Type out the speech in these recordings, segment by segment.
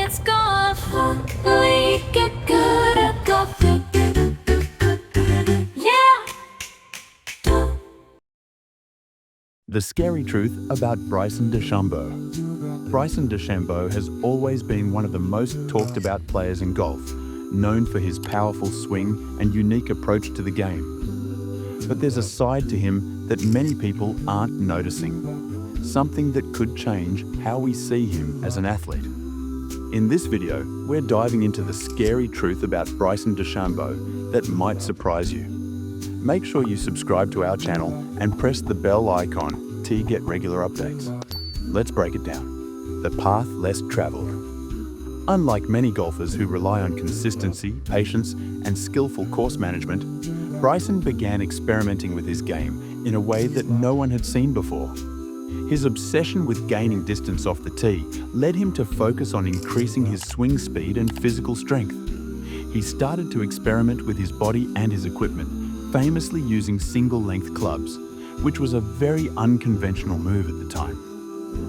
it's golf. We get good at golf. Yeah. The scary truth about Bryson DeChambeau. Bryson DeChambeau has always been one of the most talked about players in golf, known for his powerful swing and unique approach to the game. But there's a side to him that many people aren't noticing, something that could change how we see him as an athlete. In this video, we're diving into the scary truth about Bryson DeChambeau that might surprise you. Make sure you subscribe to our channel and press the bell icon to get regular updates. Let's break it down. The path less traveled. Unlike many golfers who rely on consistency, patience, and skillful course management, Bryson began experimenting with his game in a way that no one had seen before. His obsession with gaining distance off the tee led him to focus on increasing his swing speed and physical strength. He started to experiment with his body and his equipment, famously using single-length clubs, which was a very unconventional move at the time.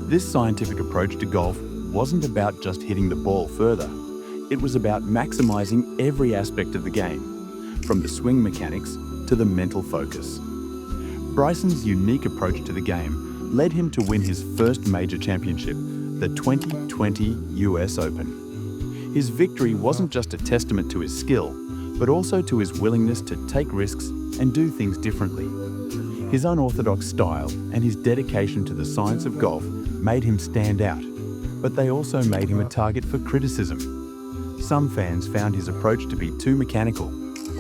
This scientific approach to golf wasn't about just hitting the ball further. It was about maximizing every aspect of the game, from the swing mechanics to the mental focus. Bryson's unique approach to the game led him to win his first major championship, the 2020 US Open. His victory wasn't just a testament to his skill, but also to his willingness to take risks and do things differently. His unorthodox style and his dedication to the science of golf made him stand out, but they also made him a target for criticism. Some fans found his approach to be too mechanical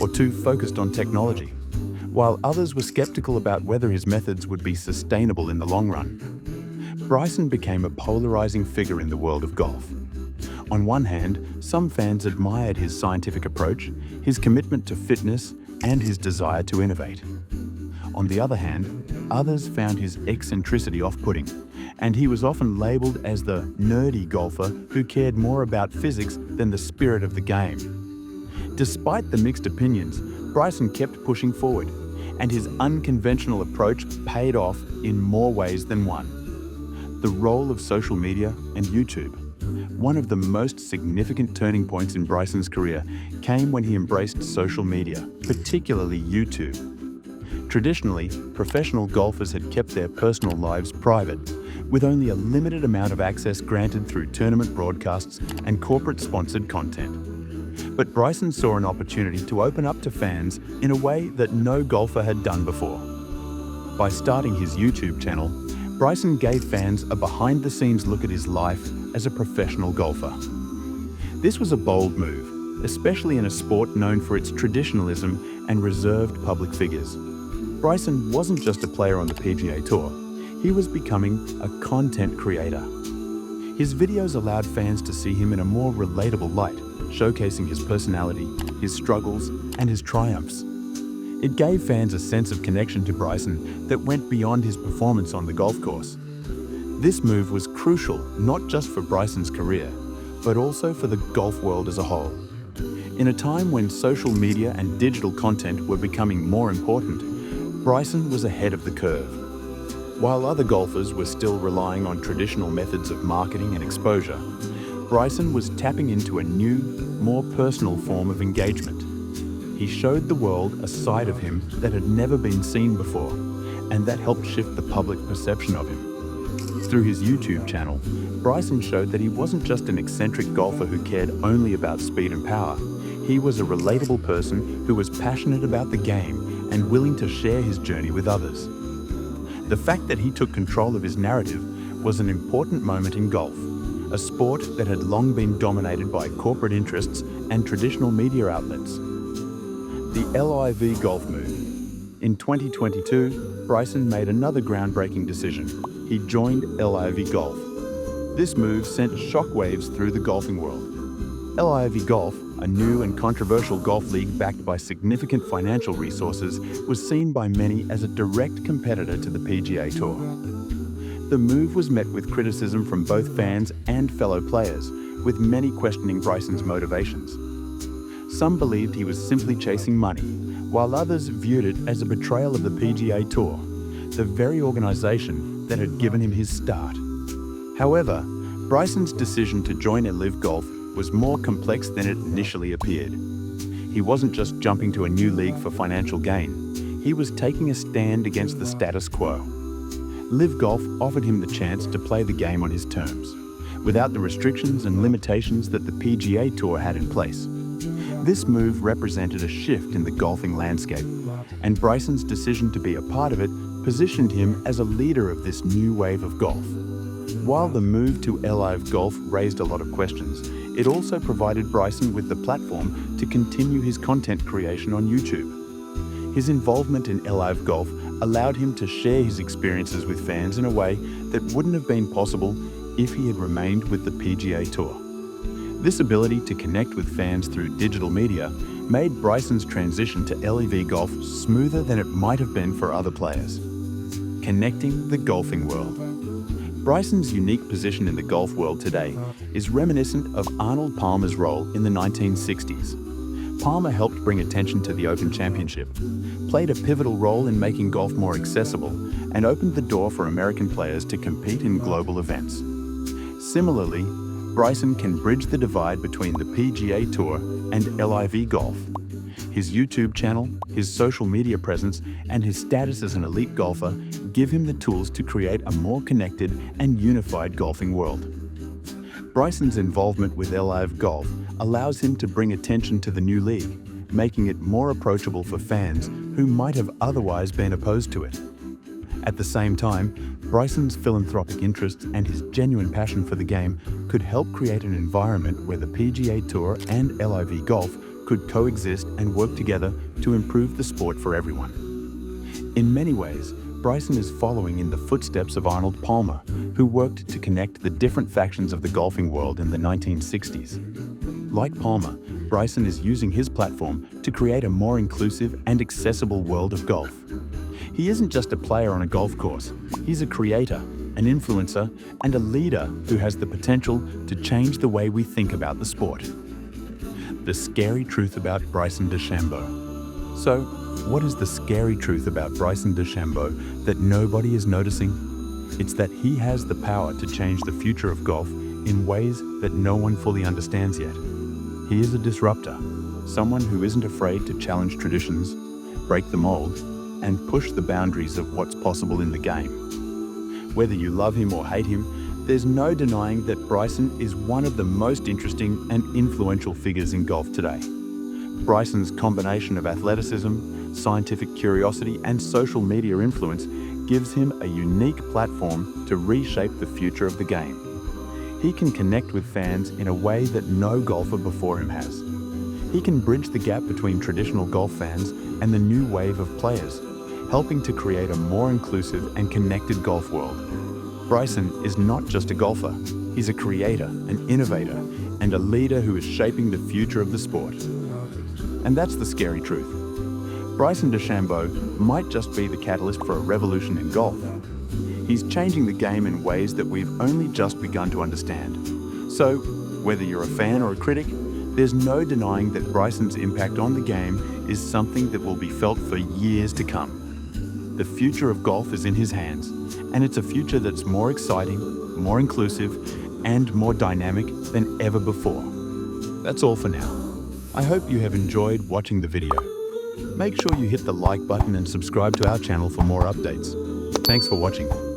or too focused on technology, while others were skeptical about whether his methods would be sustainable in the long run. Bryson became a polarizing figure in the world of golf. On one hand, some fans admired his scientific approach, his commitment to fitness, and his desire to innovate. On the other hand, others found his eccentricity off-putting, and he was often labeled as the nerdy golfer who cared more about physics than the spirit of the game. Despite the mixed opinions, Bryson kept pushing forward, and his unconventional approach paid off in more ways than one. The role of social media and YouTube. One of the most significant turning points in Bryson's career came when he embraced social media, particularly YouTube. Traditionally, professional golfers had kept their personal lives private, with only a limited amount of access granted through tournament broadcasts and corporate-sponsored content. But Bryson saw an opportunity to open up to fans in a way that no golfer had done before. By starting his YouTube channel, Bryson gave fans a behind-the-scenes look at his life as a professional golfer. This was a bold move, especially in a sport known for its traditionalism and reserved public figures. Bryson wasn't just a player on the PGA Tour, he was becoming a content creator. His videos allowed fans to see him in a more relatable light, showcasing his personality, his struggles, and his triumphs. It gave fans a sense of connection to Bryson that went beyond his performance on the golf course. This move was crucial not just for Bryson's career, but also for the golf world as a whole. In a time when social media and digital content were becoming more important, Bryson was ahead of the curve. While other golfers were still relying on traditional methods of marketing and exposure, Bryson was tapping into a new, more personal form of engagement. He showed the world a side of him that had never been seen before, and that helped shift the public perception of him. Through his YouTube channel, Bryson showed that he wasn't just an eccentric golfer who cared only about speed and power. He was a relatable person who was passionate about the game and willing to share his journey with others. The fact that he took control of his narrative was an important moment in golf, a sport that had long been dominated by corporate interests and traditional media outlets. The LIV golf move. In 2022, Bryson made another groundbreaking decision. He joined LIV Golf. This move sent shockwaves through the golfing world. LIV Golf, a new and controversial golf league backed by significant financial resources, was seen by many as a direct competitor to the PGA Tour. The move was met with criticism from both fans and fellow players, with many questioning Bryson's motivations. Some believed he was simply chasing money, while others viewed it as a betrayal of the PGA Tour, the very organization that had given him his start. However, Bryson's decision to join Livgolf was more complex than it initially appeared. He wasn't just jumping to a new league for financial gain. He was taking a stand against the status quo. Livgolf offered him the chance to play the game on his terms, without the restrictions and limitations that the PGA Tour had in place. This move represented a shift in the golfing landscape, and Bryson's decision to be a part of it positioned him as a leader of this new wave of golf. While the move to Livgolf raised a lot of questions, it also provided Bryson with the platform to continue his content creation on YouTube. His involvement in Livgolf allowed him to share his experiences with fans in a way that wouldn't have been possible if he had remained with the PGA Tour. This ability to connect with fans through digital media made Bryson's transition to Livgolf smoother than it might have been for other players. Connecting the golfing world. Bryson's unique position in the golf world today is reminiscent of Arnold Palmer's role in the 1960s. Palmer helped bring attention to the Open Championship, played a pivotal role in making golf more accessible, and opened the door for American players to compete in global events. Similarly, Bryson can bridge the divide between the PGA Tour and Livgolf. His YouTube channel, his social media presence, and his status as an elite golfer give him the tools to create a more connected and unified golfing world. Bryson's involvement with Livgolf allows him to bring attention to the new league, making it more approachable for fans who might have otherwise been opposed to it. At the same time, Bryson's philanthropic interests and his genuine passion for the game could help create an environment where the PGA Tour and Livgolf could coexist and work together to improve the sport for everyone. In many ways, Bryson is following in the footsteps of Arnold Palmer, who worked to connect the different factions of the golfing world in the 1960s. Like Palmer, Bryson is using his platform to create a more inclusive and accessible world of golf. He isn't just a player on a golf course, he's a creator, an influencer, and a leader who has the potential to change the way we think about the sport. The scary truth about Bryson DeChambeau. So, what is the scary truth about Bryson DeChambeau that nobody is noticing? It's that he has the power to change the future of golf in ways that no one fully understands yet. He is a disruptor, someone who isn't afraid to challenge traditions, break the mold, and push the boundaries of what's possible in the game. Whether you love him or hate him, there's no denying that Bryson is one of the most interesting and influential figures in golf today. Bryson's combination of athleticism, scientific curiosity, and social media influence gives him a unique platform to reshape the future of the game. He can connect with fans in a way that no golfer before him has. He can bridge the gap between traditional golf fans and the new wave of players, helping to create a more inclusive and connected golf world. Bryson is not just a golfer, he's a creator, an innovator, and a leader who is shaping the future of the sport. And that's the scary truth. Bryson DeChambeau might just be the catalyst for a revolution in golf. He's changing the game in ways that we've only just begun to understand. So, whether you're a fan or a critic, there's no denying that Bryson's impact on the game is something that will be felt for years to come. The future of golf is in his hands, and it's a future that's more exciting, more inclusive, and more dynamic than ever before. That's all for now. I hope you have enjoyed watching the video. Make sure you hit the like button and subscribe to our channel for more updates. Thanks for watching.